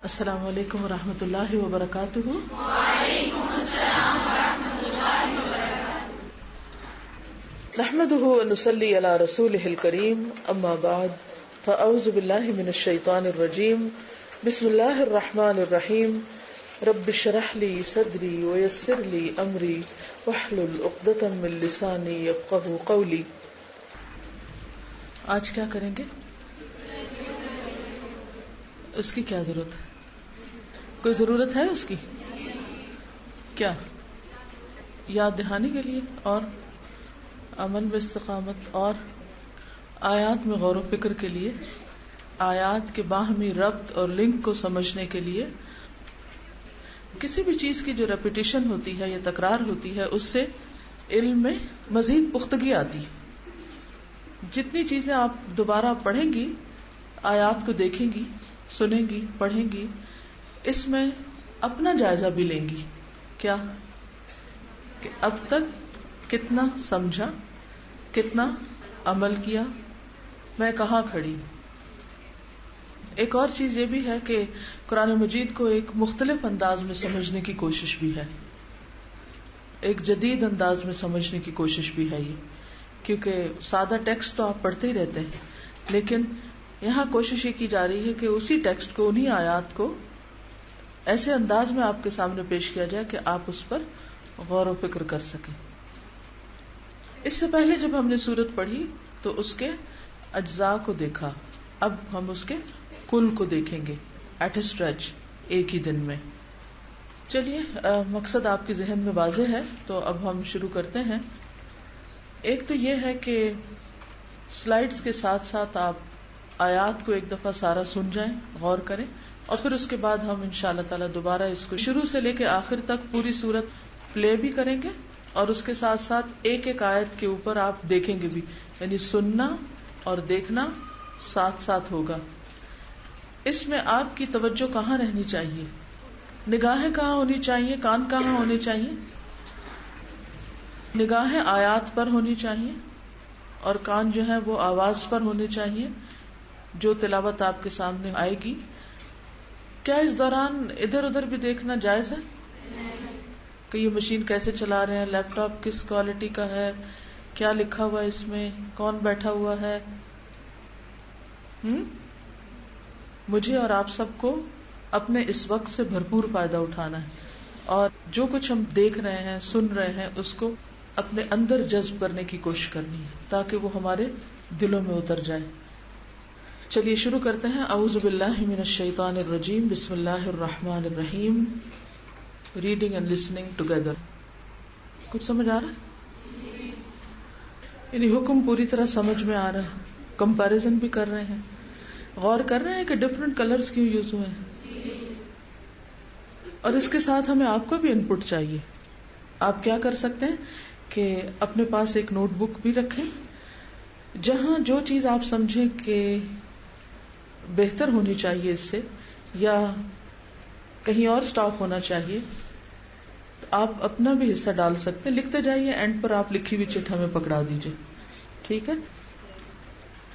السلام علیکم ورحمۃ اللہ وبرکاتہ۔ وعلیکم السلام ورحمۃ اللہ وبرکاتہ۔ نحمده ونصلي على رسوله الكريم، اما بعد فاعوذ باللہ من الشیطان الرجیم، بسم اللہ الرحمن الرحیم، رب اشرح لي صدری ويسر لي امری واحلل عقدۃ من لسانی یفقهوا قولی۔ آج کیا کریں گے؟ اس کی کیا ضرورت ہے؟ کوئی ضرورت ہے اس کی؟ کیا؟ یاد دہانی کے لیے اور عمل میں استقامت اور آیات میں غور و فکر کے لیے، آیات کے باہمی ربط اور لنک کو سمجھنے کے لیے۔ کسی بھی چیز کی جو ریپیٹیشن ہوتی ہے یا تکرار ہوتی ہے، اس سے علم میں مزید پختگی آتی ہے۔ جتنی چیزیں آپ دوبارہ پڑھیں گی، آیات کو دیکھیں گی، سنیں گی، پڑھیں گی، اس میں اپنا جائزہ بھی لیں گی۔ کیا کہ اب تک کتنا سمجھا، کتنا عمل کیا، میں کہاں کھڑی۔ ایک اور چیز یہ بھی ہے کہ قرآن مجید کو ایک مختلف انداز میں سمجھنے کی کوشش بھی ہے، ایک جدید انداز میں سمجھنے کی کوشش بھی ہے یہ، کیونکہ سادہ ٹیکسٹ تو آپ پڑھتے ہی رہتے ہیں، لیکن یہاں کوشش یہ کی جا رہی ہے کہ اسی ٹیکسٹ کو، انہی آیات کو ایسے انداز میں آپ کے سامنے پیش کیا جائے کہ آپ اس پر غور و فکر کر سکیں۔ اس سے پہلے جب ہم نے سورت پڑھی تو اس کے اجزاء کو دیکھا، اب ہم اس کے کل کو دیکھیں گے ایٹ اے اسٹریچ، ایک ہی دن میں۔ چلیے، مقصد آپ کے ذہن میں واضح ہے تو اب ہم شروع کرتے ہیں۔ ایک تو یہ ہے کہ سلائیڈز کے ساتھ ساتھ آپ آیات کو ایک دفعہ سارا سن جائیں، غور کریں، اور پھر اس کے بعد ہم انشاءاللہ تعالی دوبارہ اس کو شروع سے لے کے آخر تک پوری سورت پلے بھی کریں گے، اور اس کے ساتھ ساتھ ایک ایک آیت کے اوپر آپ دیکھیں گے بھی، یعنی سننا اور دیکھنا ساتھ ساتھ ہوگا۔ اس میں آپ کی توجہ کہاں رہنی چاہیے؟ نگاہیں کہاں ہونی چاہیے؟ کان کہاں ہونے چاہیے؟ نگاہیں آیات پر ہونی چاہیے اور کان جو ہے وہ آواز پر ہونے چاہیے جو تلاوت آپ کے سامنے آئے گی۔ کیا اس دوران ادھر ادھر بھی دیکھنا جائز ہے کہ یہ مشین کیسے چلا رہے ہیں، لیپ ٹاپ کس کوالٹی کا ہے، کیا لکھا ہوا ہے اس میں، کون بیٹھا ہوا ہے؟ مجھے اور آپ سب کو اپنے اس وقت سے بھرپور فائدہ اٹھانا ہے، اور جو کچھ ہم دیکھ رہے ہیں، سن رہے ہیں، اس کو اپنے اندر جذب کرنے کی کوشش کرنی ہے تاکہ وہ ہمارے دلوں میں اتر جائے۔ چلیے شروع کرتے ہیں۔ اعوذ باللہ من الشیطان الرجیم، بسم اللہ الرحمن الرحیم۔ Reading and listening together. کچھ سمجھ آ رہا ہے؟ یعنی حکم پوری طرح سمجھ میں آ رہا ہے، کمپیریزن بھی کر رہے ہیں، غور کر رہے ہیں کہ ڈفرینٹ کلرز کیوں یوز ہوئے ہیں، اور اس کے ساتھ ہمیں آپ کو بھی ان پٹ چاہیے۔ آپ کیا کر سکتے ہیں کہ اپنے پاس ایک نوٹ بک بھی رکھیں، جہاں جو چیز آپ سمجھیں کہ بہتر ہونی چاہیے اس سے، یا کہیں اور سٹاپ ہونا چاہیے، تو آپ اپنا بھی حصہ ڈال سکتے ہیں، لکھتے جائیے، اینڈ پر آپ لکھی ہوئی چٹ ہمیں پکڑا دیجیے، ٹھیک ہے؟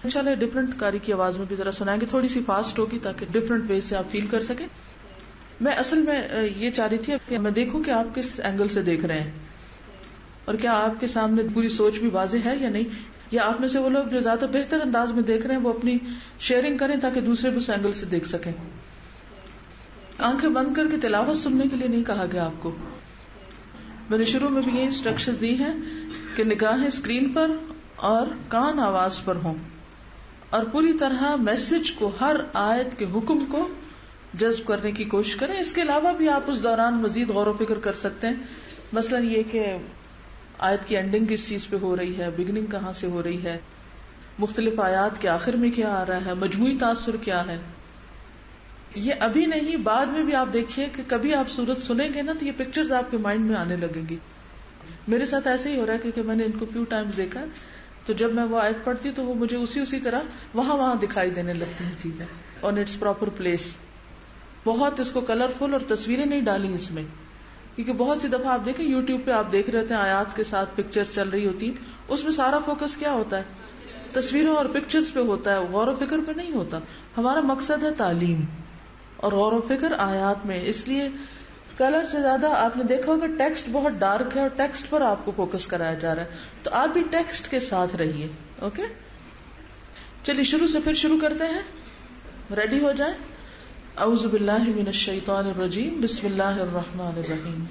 انشاءاللہ ڈفرینٹ قاری کی آواز میں بھی ذرا سنائیں گے، تھوڑی سی فاسٹ ہوگی تاکہ ڈفرینٹ وے سے آپ فیل کر سکیں۔ میں اصل میں یہ چاہ رہی تھی کہ میں دیکھوں کہ آپ کس اینگل سے دیکھ رہے ہیں، اور کیا آپ کے سامنے پوری سوچ بھی واضح ہے یا نہیں، یا آپ میں سے وہ لوگ جو زیادہ بہتر انداز میں دیکھ رہے ہیں وہ اپنی شیئرنگ کریں تاکہ دوسرے بھی اس اینگل سے دیکھ سکیں۔ آنکھیں بند کر کے تلاوت سننے کے لیے نہیں کہا گیا آپ کو، میں نے شروع میں بھی یہ انسٹرکشنز دی ہیں کہ نگاہیں اسکرین پر اور کان آواز پر ہوں، اور پوری طرح میسج کو، ہر آیت کے حکم کو جذب کرنے کی کوشش کریں۔ اس کے علاوہ بھی آپ اس دوران مزید غور و فکر کر سکتے ہیں، مثلا یہ کہ آیت کی اینڈنگ کس چیز پہ ہو رہی ہے، بگننگ کہاں سے ہو رہی ہے، مختلف آیات کے آخر میں کیا آ رہا ہے، مجموعی تاثر کیا ہے۔ یہ ابھی نہیں، بعد میں بھی آپ دیکھیے کہ کبھی آپ سورت سنیں گے نا تو یہ پکچرز آپ کے مائنڈ میں آنے لگیں گی۔ میرے ساتھ ایسے ہی ہو رہا ہے کیونکہ میں نے ان کو فیو ٹائمز دیکھا، تو جب میں وہ آیت پڑھتی ہوں تو وہ مجھے اسی طرح وہاں دکھائی دینے لگتی ہیں چیزیں آن اٹس پراپر پلیس۔ بہت اس کو کلرفل اور تصویریں نہیں ڈالی اس میں، کیونکہ بہت سی دفعہ آپ دیکھیں یوٹیوب پہ آپ دیکھ رہے ہوتے ہیں آیات کے ساتھ پکچر چل رہی ہوتی، اس میں سارا فوکس کیا ہوتا ہے؟ تصویروں اور پکچرز پہ ہوتا ہے، غور و فکر پہ نہیں ہوتا۔ ہمارا مقصد ہے تعلیم، اور غور و فکر آیات میں. اس لیے کلر سے زیادہ آپ نے دیکھا ہوگا ٹیکسٹ بہت ڈارک ہے اور ٹیکسٹ پر آپ کو فوکس کرایا جا رہا ہے, تو آپ بھی ٹیکسٹ کے ساتھ رہیے. اوکے, چلیے شروع سے پھر شروع کرتے ہیں. ریڈی ہو جائیں. اعوذ باللہ من الشیطان الرجیم, بسم اللہ الرحمن الرحیم.